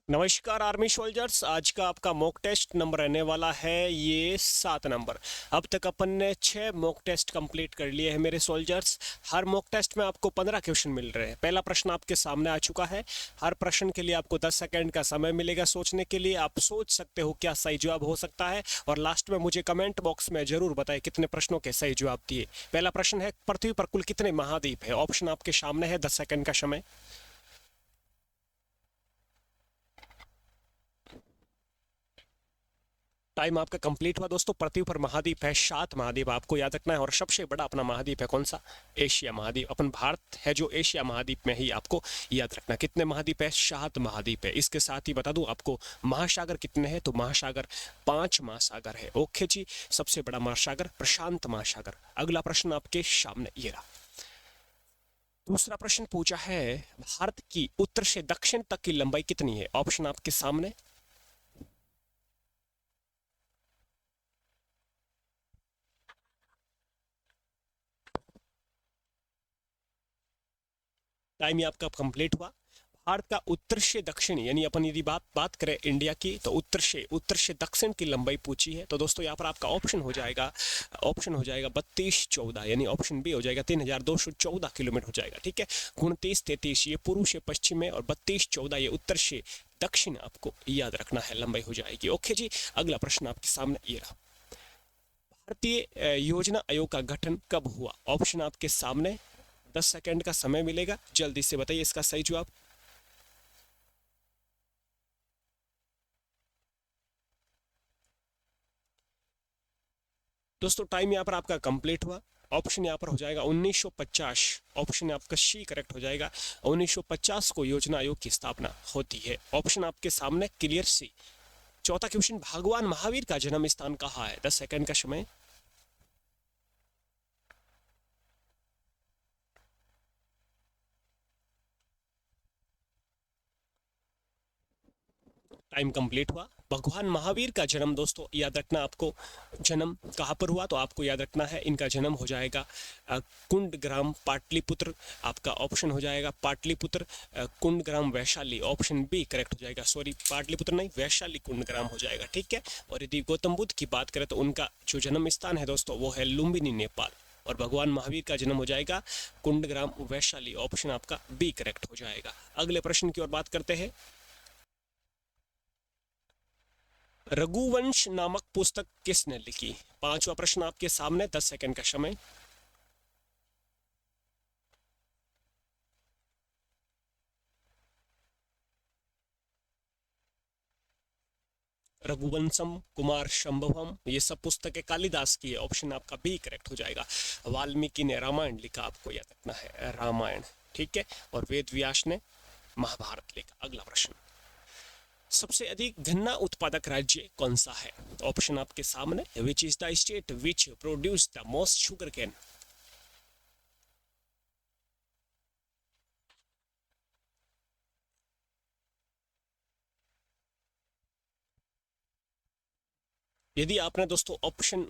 नमस्कार army soldiers. आज का आपका मॉक टेस्ट नंबर रहने वाला है ये 7 नंबर। अब तक अपन ने 6 मॉक टेस्ट कंप्लीट कर लिए हैं मेरे सोल्जर्स। हर मॉक टेस्ट में आपको 15 क्वेश्चन मिल रहे हैं। पहला प्रश्न आपके सामने आ चुका है। हर प्रश्न के लिए आपको 10 सेकंड का समय मिलेगा सोचने के लिए। आप सोच सकते हो क्या सही जवाब हो सकता है, और लास्ट में मुझे कमेंट बॉक्स में जरूर बताएं कितने प्रश्नों के सही जवाब दिए। पहला प्रश्न है, पृथ्वी पर कुल कितने महाद्वीप है? ऑप्शन आपके सामने है, 10 सेकंड का समय। टाइम आपका कंप्लीट हुआ दोस्तों। पृथ्वी पर महाद्वीप है 7 महाद्वीप, आपको याद रखना है। और सबसे बड़ा अपना महाद्वीप है कौन सा? एशिया महाद्वीप। अपन भारत है जो एशिया महाद्वीप में ही, आपको याद रखना। कितने महाद्वीप है? 7 महाद्वीप है। इसके साथ ही बता दूं आपको महासागर कितने हैं, तो महासागर 5 महासागर है। ओके जी। सबसे बड़ा महासागर प्रशांत महासागर। अगला प्रश्न आपके सामने ये रहा। दूसरा प्रश्न पूछा है, भारत की उत्तर से दक्षिण तक की लंबाई कितनी है? ऑप्शन आपके सामने। टाइम ये आपका कंप्लीट हुआ। भारत का उत्तर से दक्षिण, यानी अपन यदि बात बात करें इंडिया की, तो उत्तर से दक्षिण की लंबाई पूछी है। तो दोस्तों यहाँ पर आपका ऑप्शन हो जाएगा 3214, यानी ऑप्शन बी हो जाएगा 3214 किलोमीटर हो जाएगा। ठीक है। 2933 ये पूर्व से पश्चिम में, और 3214 ये उत्तर से दक्षिण, आपको याद रखना है, लंबाई हो जाएगी। ओके जी। अगला प्रश्न आपके सामने ये रहा। भारतीय योजना आयोग का गठन कब हुआ? ऑप्शन आपके सामने। 10 सेकंड का समय मिलेगा, जल्दी से बताइए इसका सही जवाब। दोस्तों टाइम यहाँ पर आपका कंप्लीट हुआ। ऑप्शन यहाँ पर हो जाएगा 1950। ऑप्शन आपका सी करेक्ट हो जाएगा। 1950 को योजना आयोग की स्थापना होती है। ऑप्शन आपके सामने क्लियर सी। चौथा क्वेश्चन, भगवान महावीर का जन्म स्थान कहाँ है? 10 सेकंड का समय। टाइम कंप्लीट हुआ। भगवान महावीर का जन्म दोस्तों याद रखना आपको, जन्म कहाँ पर हुआ, तो आपको याद रखना है इनका जन्म हो जाएगा कुंड ग्राम पाटलिपुत्र। आपका ऑप्शन हो जाएगा पाटलिपुत्र, कुंड ग्राम वैशाली। ऑप्शन बी करेक्ट हो जाएगा। सॉरी, पाटलिपुत्र नहीं, वैशाली कुंड ग्राम हो जाएगा। ठीक है। और यदि गौतम बुद्ध की बात करें तो उनका जो जन्म स्थान है दोस्तों वो है लुम्बिनी, नेपाल। और भगवान महावीर का जन्म हो जाएगा कुंडग्राम वैशाली। ऑप्शन आपका बी करेक्ट हो जाएगा। अगले प्रश्न की ओर बात करते हैं। रघुवंश नामक पुस्तक किसने लिखी? पांचवा प्रश्न आपके सामने, 10 सेकंड का समय। रघुवंशम कुमार संभवम, ये सब पुस्तकें कालिदास की है। ऑप्शन आपका बी करेक्ट हो जाएगा। वाल्मीकि ने रामायण लिखा, आपको याद रखना है, रामायण। ठीक है। और वेद व्यास ने महाभारत लिखा। अगला प्रश्न, सबसे अधिक गन्ना उत्पादक राज्य कौन सा है? ऑप्शन आपके सामने। Which is the state which produce the most sugar cane? यदि आपने दोस्तों ऑप्शन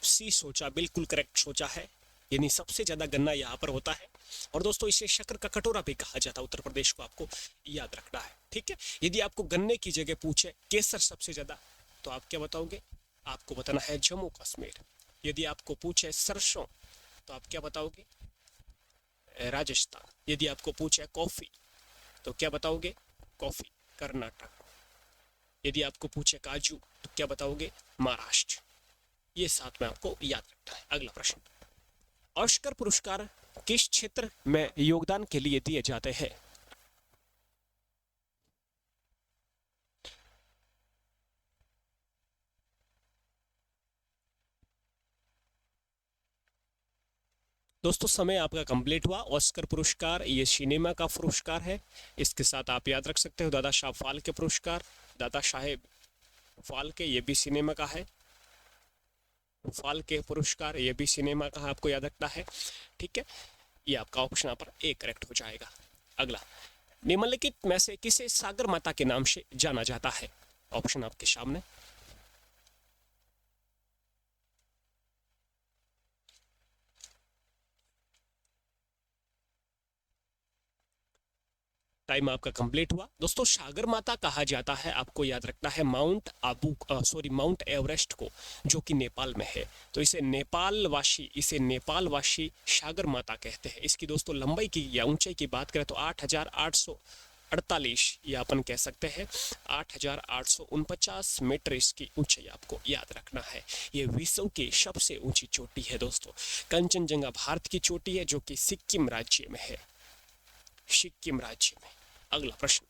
सी सोचा, बिल्कुल करेक्ट सोचा है। यानी सबसे ज्यादा गन्ना यहाँ पर होता है। और दोस्तों इसे शक्कर का कटोरा भी कहा जाता है, उत्तर प्रदेश को, आपको याद रखना है। ठीक है। यदि आपको गन्ने की जगह पूछे केसर सबसे ज्यादा, तो आप क्या बताओगे? आपको बताना है जम्मू कश्मीर। यदि आपको पूछे सरसों, तो आप क्या बताओगे? राजस्थान। यदि आपको पूछे कॉफी, तो क्या बताओगे? कॉफी, कर्नाटक। यदि आपको पूछे काजू, तो क्या बताओगे? महाराष्ट्र। ये साथ में आपको याद रखना है। अगला प्रश्न, ऑस्कर पुरस्कार किस क्षेत्र में योगदान के लिए दिए जाते हैं? दोस्तों समय आपका कंप्लीट हुआ। ऑस्कर पुरस्कार ये सिनेमा का पुरस्कार है। इसके साथ आप याद रख सकते हो दादा साहब फाल्के पुरस्कार। दादा साहेब फाल्के ये भी सिनेमा का है। फाल्के पुरस्कार ये भी सिनेमा का है, आपको याद रखना है। ठीक है। ये आपका ऑप्शन यहाँ पर ए करेक्ट हो जाएगा। अगला, निम्नलिखित में से किसे सागर माता के नाम से जाना जाता है? ऑप्शन आपके सामने। टाइम आपका कंप्लीट हुआ दोस्तों। सागर माता कहा जाता है, आपको याद रखना है, माउंट एवरेस्ट को, जो कि नेपाल में है। तो इसे नेपालवासी सागर माता कहते हैं। इसकी दोस्तों लंबाई की या ऊंचाई की बात करें तो 8,848, या अपन कह सकते हैं 8,849 मीटर इसकी ऊंचाई आपको याद रखना है। ये विश्व की सबसे ऊंची चोटी है दोस्तों। कंचनजंगा भारत की चोटी है, जो कि सिक्किम राज्य में है, सिक्किम राज्य में। अगला प्रश्न,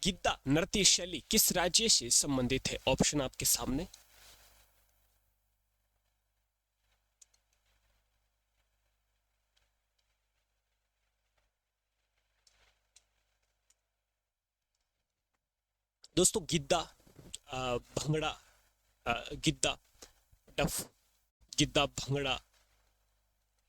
गिद्दा नृत्य शैली किस राज्य से संबंधित है? ऑप्शन आपके सामने। दोस्तों गिद्दा, भंगड़ा, गिद्दा, डफ, गिद्दा, भंगड़ा,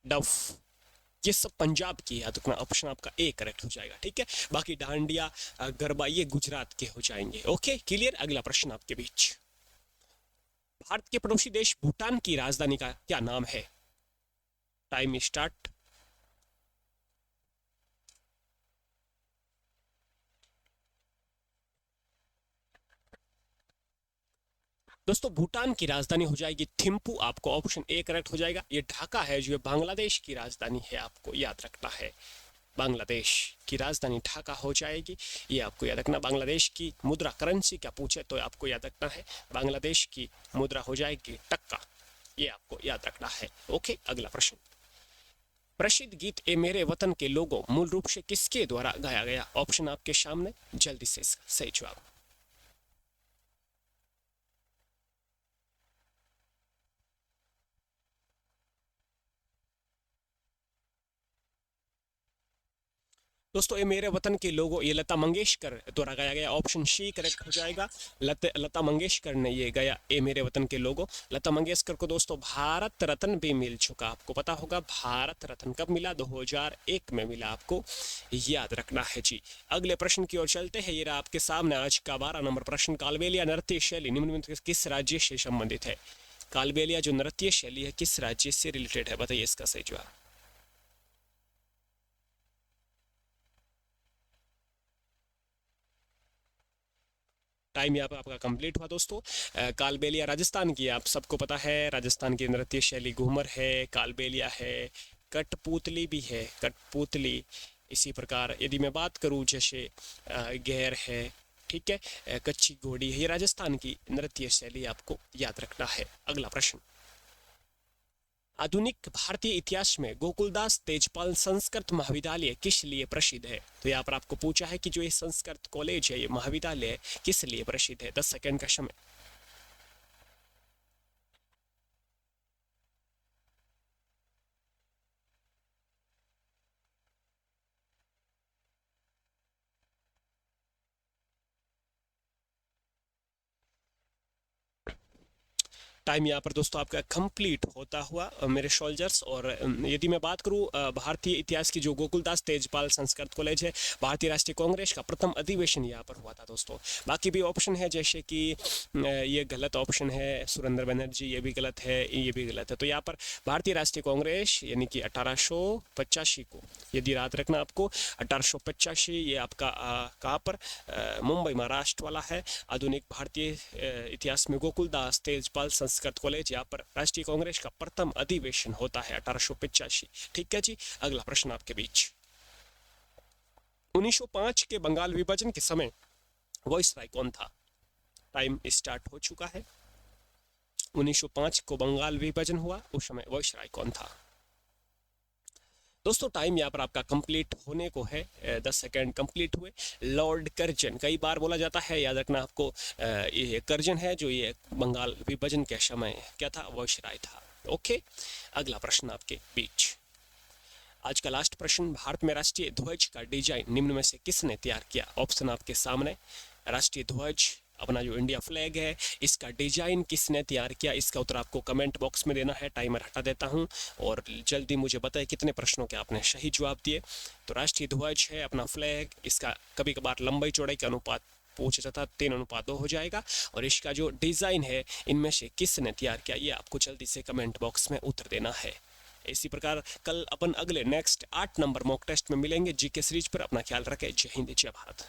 डफ, ये सब पंजाब की है। तो ऑप्शन आपका ए करेक्ट हो जाएगा। ठीक है, बाकी डांडिया, गरबा ये गुजरात के हो जाएंगे। Okay clear. अगला प्रश्न आपके बीच, भारत के पड़ोसी देश भूटान की राजधानी का क्या नाम है? Time start. दोस्तों भूटान की राजधानी हो जाएगी थिम्पू, आपको ऑप्शन ए करेक्ट हो जाएगा। ये ढाका है, जो बांग्लादेश की राजधानी है, आपको याद रखना है। बांग्लादेश की राजधानी ढाका हो जाएगी, ये आपको याद रखना। बांग्लादेश की मुद्रा करेंसी क्या पूछे तो आपको याद रखना है, बांग्लादेश की मुद्रा हो जाएगी टक्का, ये आपको याद रखना है। ओके अगला प्रश्न, प्रसिद्ध गीत ए मेरे वतन के लोगों मूल रूप से किसके द्वारा गाया गया? ऑप्शन आपके सामने, जल्दी से इसका सही जवाब। दोस्तों ये मेरे वतन के लोगों, ये लता मंगेशकर द्वारा गाया गया, ऑप्शन सी करेक्ट हो जाएगा। लता मंगेशकर ने ये गाया ए मेरे वतन के लोगों। लता मंगेशकर को दोस्तों भारत रत्न भी मिल चुका, आपको पता होगा भारत रत्न कब मिला? 2001 में मिला, आपको याद रखना है जी। अगले प्रश्न की ओर चलते हैं। ये रहा आपके सामने आज का 12 नंबर प्रश्न, कालबेलिया नृत्य शैली निम्न में किस राज्य से संबंधित है? कालबेलिया जो नृत्य शैली है किस राज्य से रिलेटेड है? बताइए इसका सही जवाब। टाइम यहाँ पे आपका कंप्लीट हुआ दोस्तों। कालबेलिया राजस्थान की, आप सबको पता है, राजस्थान की नृत्य शैली घूमर है, कालबेलिया है, कठपुतली भी है, कठपुतली। इसी प्रकार यदि मैं बात करूँ जैसे गैर है, ठीक है, कच्ची घोड़ी है, ये राजस्थान की नृत्य शैली आपको याद रखना है। अगला प्रश्न, आधुनिक भारतीय इतिहास में गोकुलदास तेजपाल संस्कृत महाविद्यालय किस लिए प्रसिद्ध है? तो यहाँ पर आपको पूछा है कि जो ये संस्कृत कॉलेज है, ये महाविद्यालय किस लिए प्रसिद्ध है? 10 सेकंड का समय। टाइम यहाँ पर दोस्तों आपका कंप्लीट होता हुआ मेरे सोल्जर्स। और यदि मैं बात करूँ भारतीय इतिहास की, जो गोकुलदास तेजपाल संस्कृत कॉलेज है, भारतीय राष्ट्रीय कांग्रेस का प्रथम अधिवेशन यहाँ पर हुआ था दोस्तों। बाकी भी ऑप्शन है जैसे कि ये गलत ऑप्शन है, सुरेंद्र बनर्जी, ये भी गलत है, ये भी गलत है। तो यहाँ पर भारतीय राष्ट्रीय कांग्रेस यानी कि 1885 को, यदि याद रखना आपको, 1885 ये आपका कहाँ पर, मुंबई महाराष्ट्र वाला है। आधुनिक भारतीय इतिहास में गोकुलदास तेजपाल संस्कृत कॉलेज, यहाँ पर राष्ट्रीय कांग्रेस का प्रथम अधिवेशन होता है 1885। ठीक है जी। अगला प्रश्न आपके बीच, 1905 के बंगाल विभाजन के समय वायसराय कौन था? टाइम स्टार्ट हो चुका है। 1905 को बंगाल विभाजन हुआ, उस समय वायसराय कौन था? दोस्तों टाइम यहाँ पर आपका कंप्लीट होने को है, 10 सेकंड कंप्लीट हुए। लॉर्ड कर्जन, कई बार बोला जाता है, याद रखना आपको, ये कर्जन है जो ये बंगाल विभाजन के समय क्या था? वायसराय था। ओके अगला प्रश्न आपके बीच, आज का लास्ट प्रश्न, भारत में राष्ट्रीय ध्वज का डिजाइन निम्न में से किसने तैयार किया? ऑप्शन आपके सामने, राष्ट्रीय ध्वज अपना जो इंडिया फ्लैग है, इसका डिजाइन किसने तैयार किया? इसका उत्तर आपको कमेंट बॉक्स में देना है। टाइमर हटा देता हूं और जल्दी मुझे बताएं कितने प्रश्नों के आपने सही जवाब दिए। तो राष्ट्रीय ध्वज है अपना फ्लैग, इसका कभी कभार लंबाई चौड़ाई के अनुपात पूछा जाता है, 3:2 हो जाएगा। और इसका जो डिजाइन है, इनमें से किसने तैयार किया, ये आपको जल्दी से कमेंट बॉक्स में उत्तर देना है। इसी प्रकार कल अपन अगले नेक्स्ट 8 नंबर मॉक टेस्ट में मिलेंगे जीके सीरीज पर। अपना ख्याल रखें। जय हिंद, जय भारत।